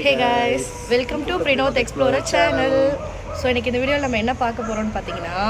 Hey guys, welcome to Prinoth Explorer channel. So இன்றைக்கி இந்த வீடியோவில் நம்ம என்ன பார்க்க போகிறோம்னு பார்த்தீங்கன்னா,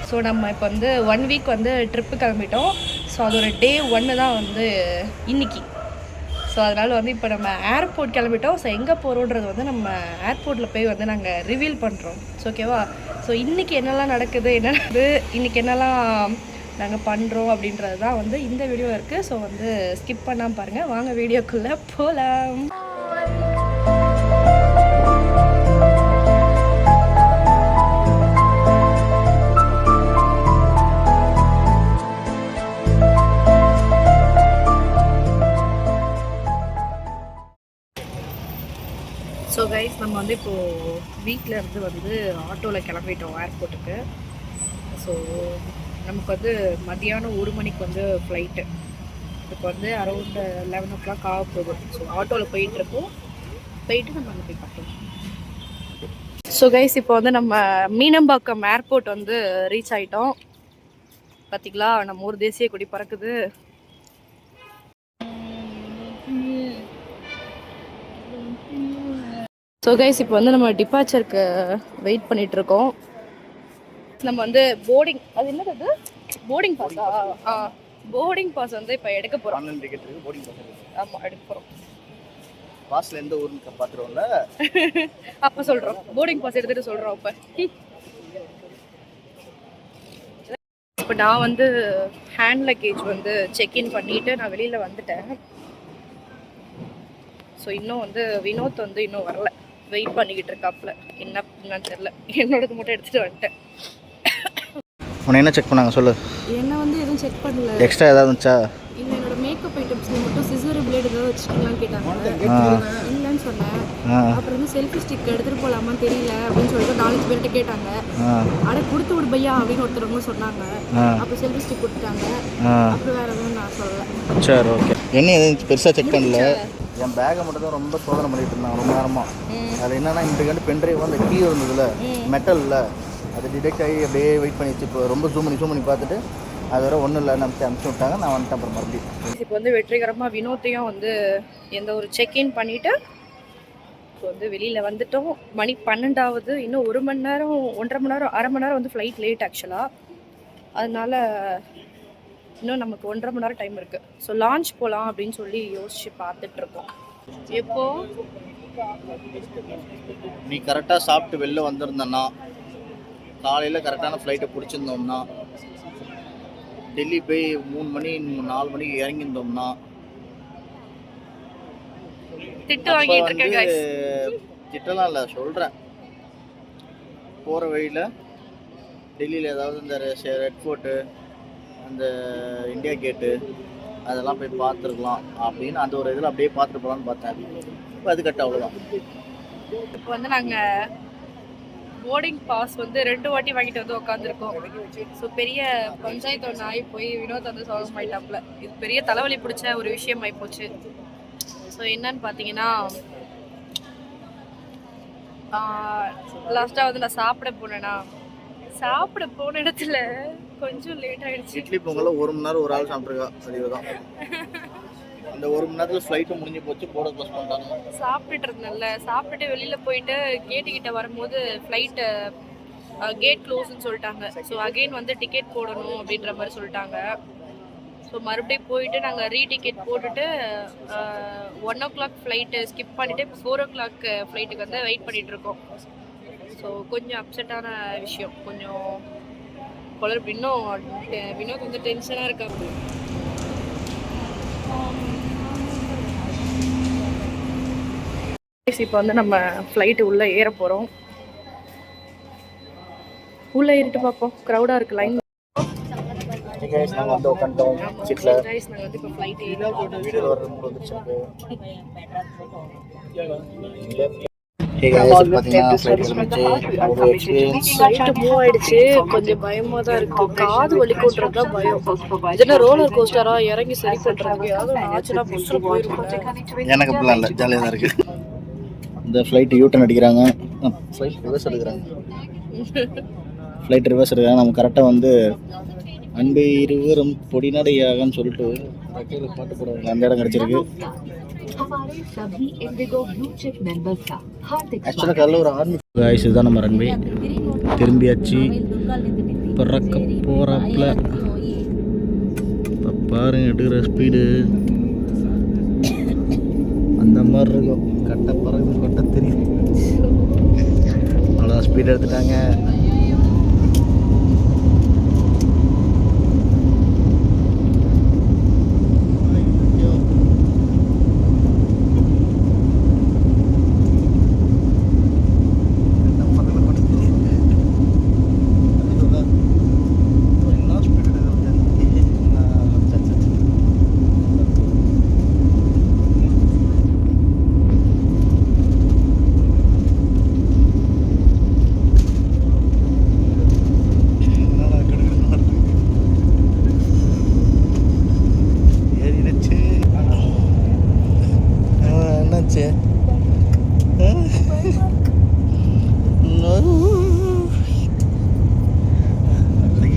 ஸோ நம்ம இப்போ வந்து 1 வீக் வந்து ட்ரிப்பு கிளம்பிட்டோம். ஸோ அதோட டே 1 தான் வந்து இன்னைக்கு. ஸோ அதனால் வந்து இப்போ நம்ம ஏர்போர்ட் கிளம்பிட்டோம். ஸோ எங்கே போகிறோன்றது வந்து நம்ம ஏர்போர்ட்டில் போய் வந்து நாங்கள் ரிவீல் பண்ணுறோம். ஸோ ஓகேவா? ஸோ இன்றைக்கி என்னெல்லாம் நடக்குது, இன்றைக்கி என்னெல்லாம் நாங்கள் பண்ணுறோம் அப்படின்றது தான் வந்து இந்த வீடியோ இருக்குது. ஸோ வந்து ஸ்கிப் பண்ணாமல் பாருங்கள். வாங்க வீடியோக்குள்ளே போகலாம். ஸோ கைஸ், நம்ம வந்து இப்போது வீட்டில் இருந்து வந்து ஆட்டோவில் கிளம்பிட்டோம் ஏர்போர்ட்டுக்கு. ஸோ நமக்கு வந்து மதியானம் 1 மணிக்கு வந்து ஃப்ளைட்டு. இப்போ வந்து அரௌண்ட் 11 o'clock ஆக போகும். ஸோ ஆட்டோவில் போயிட்டு நம்ம அங்கே போய் பார்க்கலாம். ஸோ கைஸ், இப்போ வந்து நம்ம மீனம்பாக்கம் ஏர்போர்ட் வந்து ரீச் ஆகிட்டோம். பார்த்திங்களா, நம்ம ஊர் தேசிய கொடி பறக்குது. ஸோ கைஸ், இப்போ வந்து நம்ம டிபார்ச்சருக்கு வெயிட் பண்ணிகிட்ருக்கோம். நம்ம வந்து போர்டிங், அது என்னது, அது போர்டிங் பாஸா? போர்டிங் பாஸ் வந்து இப்போ எடுக்க போகிறோம். ஆன்லைன் டிக்கெட் இருக்குது, போர்டிங் பாஸ் இருக்குது. ஆமாம், எடுக்க போகிறோம். பாஸில் எந்த ஊருன்னு பார்த்துருவோம்ல, அப்போ சொல்கிறோம். போர்டிங் பாஸ் எடுத்துகிட்டு சொல்கிறோம். இப்போ நான் வந்து ஹேண்ட் லக்கேஜ் வந்து செக்இன் பண்ணிவிட்டு நான் வெளியில் வந்துட்டேன். ஸோ இன்னும் வந்து வினோத் வந்து இன்னும் வரல, வெயிட் பண்ணிக்கிட்டு இருக்காப்புல. என்னன்னு தெரியல. என்னோடது மட்டும் எடுத்துகிட்டு வந்துட்டேன். உன்னை என்ன செக் பண்ணாங்க சொல்லு? என்ன வந்து எதுவும் செக் பண்ணல. எக்ஸ்ட்ரா ஏதாவது இருந்துச்சா? இல்லை, என்னோட மேக்கப் ஐட்டம்ஸில் மட்டும் சிசர் பிளேட் ஏதாவது வச்சுக்கலாம்னு கேட்டாங்க. இல்லைன்னு சொன்னேன். அப்புறம் வந்து செல்ஃபி ஸ்டிக் எடுத்துகிட்டு போகலாமான்னு தெரியல அப்படின்னு சொல்லிட்டு 4 பேர்கிட்ட கேட்டாங்க. ஆனால் கொடுத்து விடு பையா அப்படின்னு ஒருத்தரவங்க சொன்னாங்க. அப்புறம் செல்ஃபி ஸ்டிக் கொடுத்துட்டாங்க. அப்புறம் வேறு எதுவும் நான் சொல்லலை. சரி, ஓகே. என்ன எதுவும் பெருசாக செக் பண்ணல. என் பேக்கை மட்டும் தான் ரொம்ப சோதனை பண்ணிட்டு இருந்தாங்க ரொம்ப நேரமாக. அது என்னன்னா, இந்த பென்ட்ரைவ் வந்து கீ இருந்ததுல மெட்டலில் அது டிடெக்ட் ஆகி அப்படியே வெயிட் பண்ணி வச்சு இப்போ ரொம்ப ஜூம் பண்ணி பார்த்துட்டு அது வர ஒன்றும் இல்லை நமக்கு அனுப்பிச்சு விட்டாங்க. நான் வந்துட்டேன் அப்புறம் மறுபடியும். இப்போ வந்து வெற்றிகரமாக வினோத்தையும் வந்து எந்த ஒரு செக்இன் பண்ணிவிட்டு இப்போ வந்து வெளியில் வந்துட்டோம். மணி 12 இன்னும் 1 மணி நேரம் 1.5 மணி நேரம் 1/2 மணி நேரம் வந்து ஃப்ளைட் லேட் ஆக்சுவலாக. அதனால் இன்னும் நமக்கு 1.5 மணி நேரம் டைம் இருக்குது. ஸோ லான்ச் போகலாம் அப்படின்னு சொல்லி யோசிச்சு பார்த்துட்ருக்கோம். எப்போ நீ கரெக்டாக சாப்பிட்டு வெளில வந்திருந்தேன்னா, காலையில் கரெக்டான ஃப்ளைட்டை பிடிச்சிருந்தோம்னா, டெல்லி போய் 3 மணி 4 மணிக்கு இறங்கியிருந்தோம்னா, திட்டு வாங்கிட்டு இருக்கேன். திட்டலாம் இல்லை, சொல்கிறேன். போகிற வழியில் டெல்லியில் ஏதாவது இந்த ரெட் ஃபோர்ட்டு, அந்த இந்தியா கேட்டு அதெல்லாம் போய் பார்த்துருக்கலாம் அப்படின்னு அந்த ஒரு இதில் அப்படியே பார்த்துட்டு போகலான்னு பார்த்தேன். இப்போ அது கட்ட அவ்வளோதான். இப்போ வந்து நாங்கள் போர்டிங் பாஸ் வந்து 2 வாட்டி வாங்கிட்டு வந்து உட்காந்துருக்கோம். ஸோ பெரிய பஞ்சாயத்து ஒன்று ஆகி போய் வினோத் வந்து சால்வ் பண்ணிட்டாப்புல. இது பெரிய தலைவலி பிடிச்ச ஒரு விஷயம் ஆகிப்போச்சு. ஸோ என்னன்னு பார்த்தீங்கன்னா, லாஸ்ட்டாக வந்து நான் சாப்பிட போன இடத்துல கொஞ்சம் லேட் ஆகிடுச்சு. இட்லி பொங்கலில் 1 மணி நேரம் ஒரு ஆள் சாப்பிட்ருக்கா. அதுதான் அந்த 1 மணி நேரத்தில் ஃப்ளைட்டும் முடிஞ்சு போச்சு, போர்டை க்ளோஸ் பண்ணிட்டாங்க. சாப்பிட்டுட்டு இருந்தேன்ல, சாப்பிட்டுட்டு வெளியில் போயிட்டு கேட்டுக்கிட்ட வரும்போது ஃப்ளைட்டு கேட் க்ளோஸ்ன்னு சொல்லிட்டாங்க. ஸோ அகெயின் வந்து டிக்கெட் போடணும் அப்படின்ற மாதிரி சொல்லிட்டாங்க. ஸோ மறுபடியும் போயிட்டு நாங்கள் ரீடிக்கெட் போட்டுட்டு 1 o'clock ஃப்ளைட்டு ஸ்கிப் பண்ணிவிட்டு 4 o'clock ஃப்ளைட்டுக்கு வந்து வெயிட் பண்ணிகிட்ருக்கோம். ஸோ கொஞ்சம் அப்செட்டான விஷயம், கொஞ்சம் குழப்பம். இன்னும் வினோத் வந்து டென்ஷனாக இருக்காங்க. இப்போ வந்து நம்ம ஃப்ளைட்டு உள்ளே ஏற போகிறோம். உள்ளே ஏறிட்டு பார்ப்போம். க்ரௌடாக இருக்குது, லைன். நாங்கள் வந்து உட்காந்துட்டோம் சீட்டில். நாங்கள் வந்து இப்போ ஃப்ளைட் வீடியோவில் வர மூணு வந்துச்சு. கொஞ்சம் பயமா தான் இருக்கு. காது வலி கூட்டுறது தான் பயம். இதுல ரோலர் கோஸ்டரா இறங்கி சரி பண்றதுக்கு எனக்கு அப்படிலாம் இல்லை, ஜாலியாக தான் இருக்கு. இந்த ஃப்ளைட் யூட்டன் அடிக்கிறாங்க, ஃப்ளைட் ரிவர்ஸ் எடுக்கிறாங்க. நம்ம கரெக்டாக வந்து அன்பு இருவரும் பொடிநடையாகன்னு சொல்லிட்டு பாட்டு போடுவாங்க. அந்த இடம் கிடச்சிருக்கு. हमारे सभी इंडिगो ब्लू चिप मेंबर्स का हार्दिक ஆக்சுவலாக காலைல ஒரு ஆர்மி காய்ஸ் இதுதான் நம்ம ரன்வே திரும்பியாச்சு பறக்க போகிறாப்புல இப்போ பாருங்க எடுக்கிற ஸ்பீடு அந்த மாதிரி இருக்கும் கட்ட பறகுது கொட்ட தெரியும் அவ்வளோதான் ஸ்பீடு எடுத்துட்டாங்க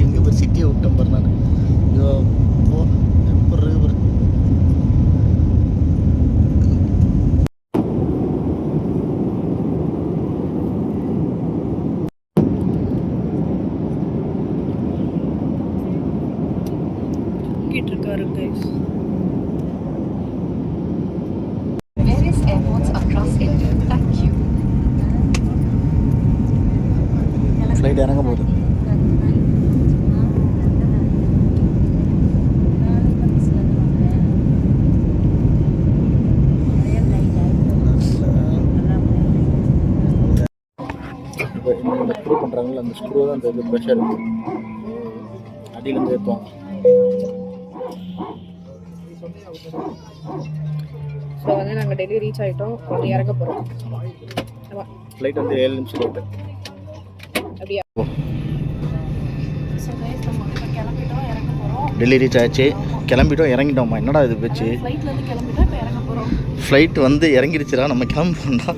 எங்கே போய் சிட்டியை விட்டேன் பாரு நான் எப்படி இருக்கு இருக்காரு guys. Various airports across India. Thank you. Flight இறங்க போகுது ஸ்க்ரூ பண்ணுறாங்களா அந்த ஸ்க்ரூ தான் அந்த இது ப்ரெஷர் அடியிலேருந்து ஏற்றுவாங்க. ஸோ வந்து நாங்கள் டெல்லி ரீச் ஆகிட்டோம், வந்து இறங்க போகிறோம். ஆமாம், ஃப்ளைட் வந்து 7 நிமிஷம் லேட்டு. அப்படியா? ஸோ கைஸ் நம்ம இப்போ கிளம்பிட்டோம், இறங்க போகிறோம். டெல்லி ரீச் ஆச்சு, கிளம்பிட்டோம் இறங்கிட்டோம்மா. என்னடா இது பேச்சு? ஃப்ளைட்லேருந்து கிளம்பிட்டோம், இப்போ இறங்க போகிறோம். ஃப்ளைட் வந்து இறங்கிடுச்சுடா, நம்ம கிளம்புறோம்டா.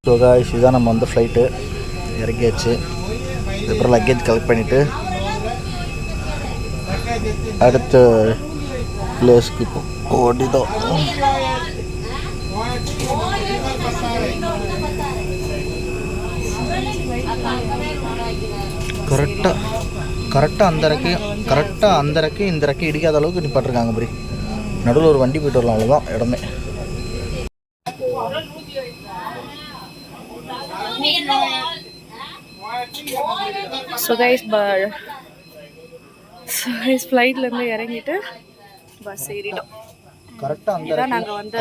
ஸோ காய்ஸ் இதுதான் நம்ம வந்து ஃப்ளைட்டு இறங்கியாச்சு. இதுக்கப்புறம் லக்கேஜ் கலெக்ட் பண்ணிவிட்டு அடுத்த பிளேஸ்க்கு இப்போ ஓடிதான். கரெக்டாக அந்த ரெக்கு இந்த ரெக்கு இடிக்காத அளவுக்கு நிப்பாட்டிருக்காங்க அப்படி. நடுவில் ஒரு வண்டி போயிட்டு வரலாம், அவ்வளோதான் இடமே. ஸோ கைஸ் ஃப்ளைட்லேருந்து இறங்கிட்டு பஸ் ஏறிட்டோம். கரெக்டாக நாங்கள் வந்து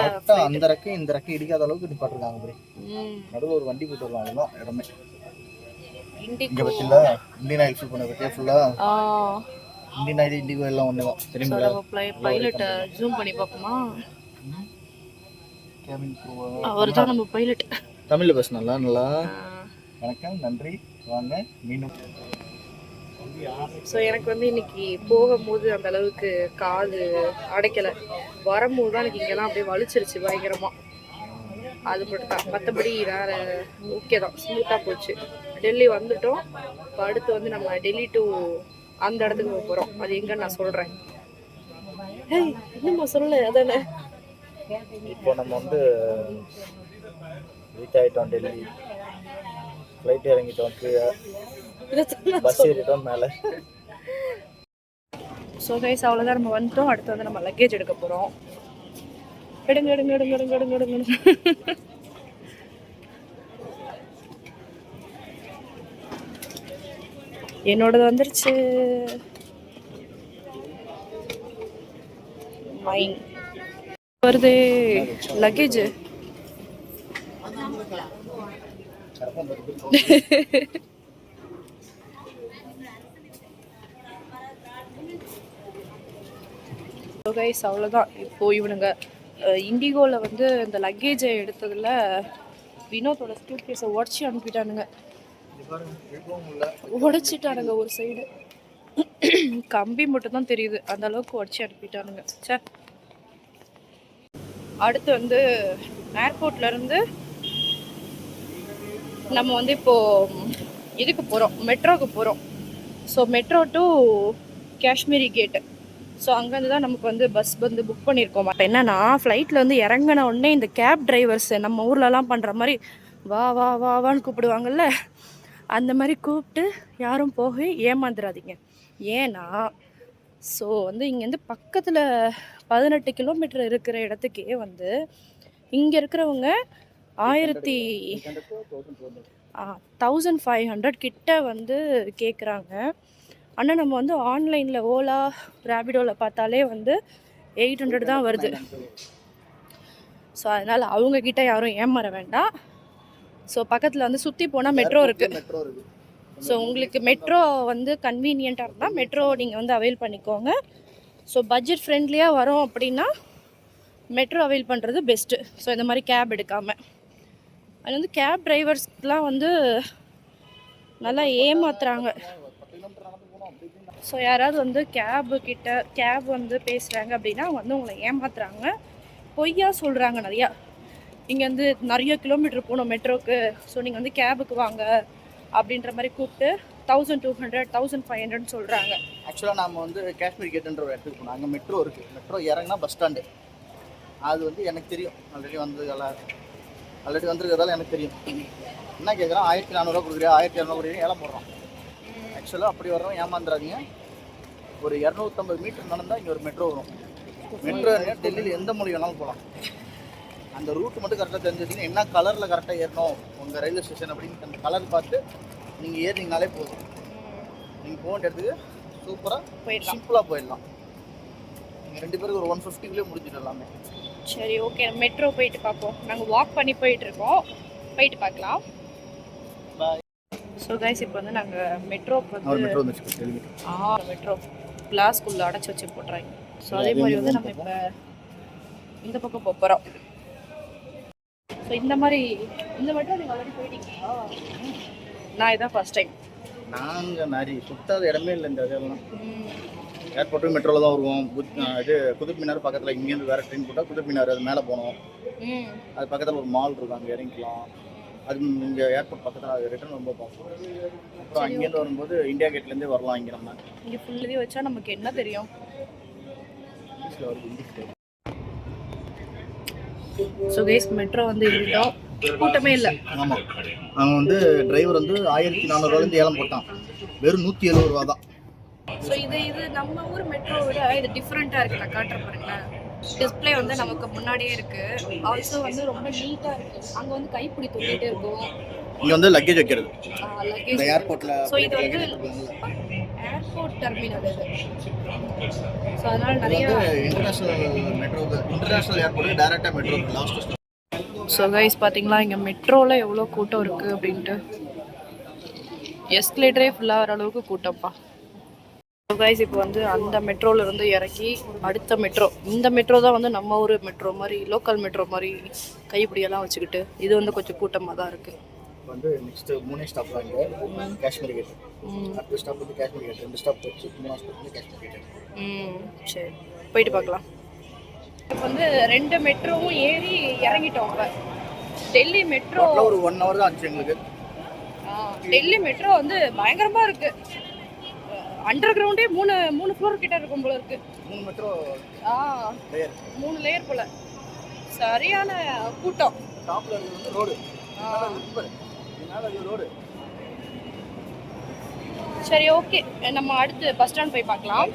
அந்த ரெக்கு இந்த ரெக்கு இடிக்காத அளவுக்கு நிப்பாட்டிருக்காங்க அப்படி. நடுவில் ஒரு வண்டி போயிட்டு வரலாம், அவ்வளோதான் இடமே. இங்கே பற்றில இந்தியன் ஆயில் ஃபில் பண்ண பற்றியா ஃபுல்லாக இந்தியன் ஆயில் இண்டிகோ எல்லாம் ஒன்று தான் தெரியுங்களா? பைலட்டை ஜூம் பண்ணி பார்ப்போமா? அவர் தான் நம்ம பைலட். தமிழில் பேசினால நல்லா. வணக்கம், நன்றி, வாங்க மீண்டும். ஸோ எனக்கு வந்து இன்னைக்கு போகும்போது அந்த அளவுக்கு காது அடைக்கலை, வரும்போது தான் எனக்கு இங்கெல்லாம் அப்படியே வலிச்சிருச்சு பயங்கரமாக. அது மட்டும் தான், மற்றபடி வேறு ஓகே தான், ஸ்மூத்தாக போச்சு. டெல்லி வந்துட்டோம். இப்போ அடுத்து வந்து நம்ம டெல்லி டு அந்த இடத்துக்கு போக போகிறோம். அது எங்கன்னு நான் சொல்கிறேன். இன்னும் சொல்லலை அதானே. இப்போ நம்ம வந்து ரீச் ஆகிட்டோம் டெல்லி. ஃப்ளைட் இறங்கிட்டோம், கீழே பஸ் ஏறிட்டோம் மேலே. ஸோ கைஸ் அவ்வளோதான், நம்ம வந்துட்டோம். அடுத்து வந்து நம்ம லக்கேஜ் எடுக்க போகிறோம். எடுங்க எடுங்க எடுங்க எடுங்க எடுங்க எடுங்க. என்னோடது வந்துருச்சு. மைன் வருதே லக்கேஜ். கைஸ் அவ்வளோதான். இப்போது இவனுங்க இண்டிகோவில் வந்து இந்த லக்கேஜை எடுத்ததில் வினோத்தோட ஸ்டூட் கேஸை உடச்சி அனுப்பிட்டானுங்க. உடைச்சிட்டானுங்க ஒரு சைடு, கம்பி மட்டும்தான் தெரியுது, அந்த அளவுக்கு உடச்சி அனுப்பிட்டானுங்க. சே, அடுத்து வந்து ஏர்போர்ட்லேருந்து நம்ம வந்து இப்போது இதுக்கு போகிறோம், மெட்ரோவுக்கு போகிறோம். ஸோ மெட்ரோ டு காஷ்மீரி கேட்டு ஸோ அங்கேருந்து தான் நமக்கு வந்து பஸ் வந்து புக் பண்ணியிருக்கோம். இப்போ என்னன்னா ஃப்ளைட்டில் வந்து இறங்கின உடனே இந்த கேப் டிரைவர்ஸ் நம்ம ஊர்லலாம் பண்ணுற மாதிரி வா வா வா வான்னு கூப்பிடுவாங்கல்ல, அந்த மாதிரி கூப்பிட்டு யாரும் போக ஏமாந்துடாதீங்க. ஏன்னா ஸோ வந்து இங்கேருந்து பக்கத்தில் 18 கிலோமீட்டர் இருக்கிற இடத்துக்கே வந்து இங்கே இருக்கிறவங்க 1500 கிட்ட வந்து கேட்குறாங்க. ஆனால் நம்ம வந்து ஆன்லைனில் ஓலா ரேபிடோவில் பார்த்தாலே வந்து 800 தான் வருது. ஸோ அதனால் அவங்கக்கிட்ட யாரும் ஏமாற வேண்டாம். ஸோ பக்கத்தில் வந்து சுற்றி போனால் மெட்ரோ இருக்குது. ஸோ உங்களுக்கு மெட்ரோ வந்து கன்வீனியண்ட்டாக இருந்தால் மெட்ரோ நீங்கள் வந்து அவைல் பண்ணிக்கோங்க. ஸோ பட்ஜெட் ஃப்ரெண்ட்லியாக வரோம் அப்படின்னா மெட்ரோ அவைல் பண்ணுறது பெஸ்ட்டு. ஸோ இந்த மாதிரி கேப் எடுக்காமல். அது வந்து கேப் டிரைவர்ஸ்க்கெலாம் வந்து நல்லா ஏமாத்துறாங்க. ஸோ யாராவது வந்து கேப் வந்து பேசுகிறாங்க அப்படின்னா அவங்க வந்து உங்களை ஏமாத்துறாங்க, பொய்யா சொல்கிறாங்க நிறையா. இங்கேருந்து நிறைய கிலோமீட்டர் போகணும் மெட்ரோக்கு, ஸோ நீங்கள் வந்து கேபுக்கு வாங்க அப்படின்ற மாதிரி கூப்பிட்டு 1200 1500 சொல்கிறாங்க. ஆக்சுவலாக நம்ம வந்து காஷ்மீர் கேட்டுன்ற ஒரு இடத்துக்கு போனோம். அங்கே மெட்ரோ இருக்குது. மெட்ரோ இறங்கினா பஸ் ஸ்டாண்டு. அது வந்து எனக்கு தெரியும், ஆல்ரெடி வந்திருக்கிறதால எனக்கு தெரியும். என்ன கேட்குறான், 1400 கொடுக்குறியா 1200 கொடுக்குறியா ஏலம் போடுறான். ஆக்சுவலாக அப்படி வர்றவங்க ஏமாந்துறாதீங்க. ஒரு 250 மீட்டர் நடந்தால் இங்கே ஒரு மெட்ரோ வரும். மெட்ரோ டெல்லியில் எந்த மொழி வேணாலும் போகலாம். அந்த ரூட் மட்டும் கரெக்டாக தெரிஞ்சுக்கிங்க, என்ன கலரில் கரெக்டாக ஏறணும் உங்கள் ரயில்வே ஸ்டேஷன் அப்படின்னு அந்த கலர் பார்த்து நீங்கள் ஏறினீங்கனாலே போதும். நீங்கள் போக வேண்டிய இடத்துக்கு சூப்பராக சிம்பிளாக போயிடலாம். நீங்கள் 2 பேருக்கு ஒரு 150 முடிஞ்சிடும் எல்லாமே. சரி, ஓகே, மெட்ரோ போயிட்டு பார்ப்போம். நாங்கள் வாக் பண்ணி போயிட்டுருக்கோம், போயிட்டு பார்க்கலாம். ஸோ கைஸ், இப்போ வந்து நாங்கள் மெட்ரோ கிளாஸ்க்குள்ளே அடைச்சி வச்சு போட்டுறாங்க. ஸோ அதே மாதிரி வந்து நம்ம இப்போ இந்த பக்கம் போகிறோம். ஸோ இந்த மெட்ரோ நீங்கள் ஆல்ரெடி போயிட்டீங்களா? நான் இதான் ஃபர்ஸ்ட் டைம். நாங்கள் நிறைய சுத்தாத இடமே இல்லை இந்த இதெல்லாம். ஏர்போர்ட்டு மெட்ரோவில் தான் வருவோம். இது குதுப் மினார் பக்கத்தில், இங்கேருந்து வேறு ட்ரெயின் போட்டால் குதுப் மினார் அது மேலே போனோம். அது பக்கத்தில் ஒரு மால் இருக்கும், அங்கே இறங்கிக்கலாம். அது இங்கே ஏர்போர்ட் பக்கத்தில் அது ரிட்டர்ன் ரொம்ப பார்ப்போம். அப்புறம் அங்கேருந்து வரும்போது இந்தியா கேட்லேருந்தே வரலாம். இங்கே நம்ம இங்கே ஃபுல்லி வச்சா நமக்கு என்ன தெரியும். ஸோ கைஸ், மெட்ரோ வந்து இருந்தோம், கூட்டமே இல்லை. ஆமாம், அவன் வந்து டிரைவர் வந்து 1400 ஏலம் போட்டான். வெறும் 170 ரூபா தான். ஸோ இது நம்ம ஊர் மெட்ரோ விட இது டிஃப்ரெண்ட்டாக இருக்குது. நான் காட்டுறேன் பாருங்களேன். டிஸ்பிளே வந்து நமக்கு முன்னாடியே இருக்குது. ஆல்சோ வந்து ரொம்ப நீட்டாக இருக்குது. அங்கே வந்து கைப்பிடி தூக்கிட்டே இருக்கும். இங்கே வந்து லக்கேஜ் வைக்கிறது லக்கேஜ் ஏர்போர்ட்டில். ஸோ இது வந்து ஏர்போர்ட் டெர்மினல் இது. ஸோ அதனால் நிறைய இன்டர்நேஷ்னல் ஏர்போர்ட்டுக்கு டேரெக்டாக மெட்ரோ லாஸ்ட். ஸோ கைஸ், பார்த்தீங்களா இங்கே மெட்ரோவில் எவ்வளோ கூட்டம் இருக்குது அப்படின்ட்டு. எஸ்கலேட்டரே ஃபுல்லாக வர அளவுக்கு கூட்டம்ப்பா. ஸோ கைஸ், இப்போ வந்து அந்த மெட்ரோவில் இருந்து இறக்கி அடுத்த மெட்ரோ, இந்த மெட்ரோ தான் வந்து நம்ம ஊர் மெட்ரோ மாதிரி, லோக்கல் மெட்ரோ மாதிரி கைப்பிடியெல்லாம் வச்சுக்கிட்டு. இது வந்து கொஞ்சம் கூட்டமாக தான் இருக்குது. வந்து நெக்ஸ்ட் 3 ஸ்டாப் தான் இங்கே காஷ்மீர் கேட். அடுத்த ஸ்டாப் வந்து காஷ்மீர் கேட். 2 ஸ்டாப் வச்சு 3 ஸ்டாப் வந்து காஷ்மீர் கேட். சரி, போயிட்டு பார்க்கலாம். இப்போ வந்து 2 மெட்ரோவும் ஏறி இறங்கிட்டோம். இப்போ டெல்லி மெட்ரோ ஒரு 1 hour தான் ஆச்சு எங்களுக்கு. டெல்லி மெட்ரோ வந்து பயங்கரமாக இருக்குது. அண்டர் கிரவுண்டே 3 ஃப்ளோர் கிட்ட இருக்கும் போல இருக்கு. 3 மெட்ரோ லேயர், 3 லேயர் போல. சரியான கூட்டம். டாப்ல இருந்து ரோடு. ரோடு. சரி, ஓகே, நம்ம அடுத்து பஸ் ஸ்டாண்ட் போய் பார்க்கலாம்.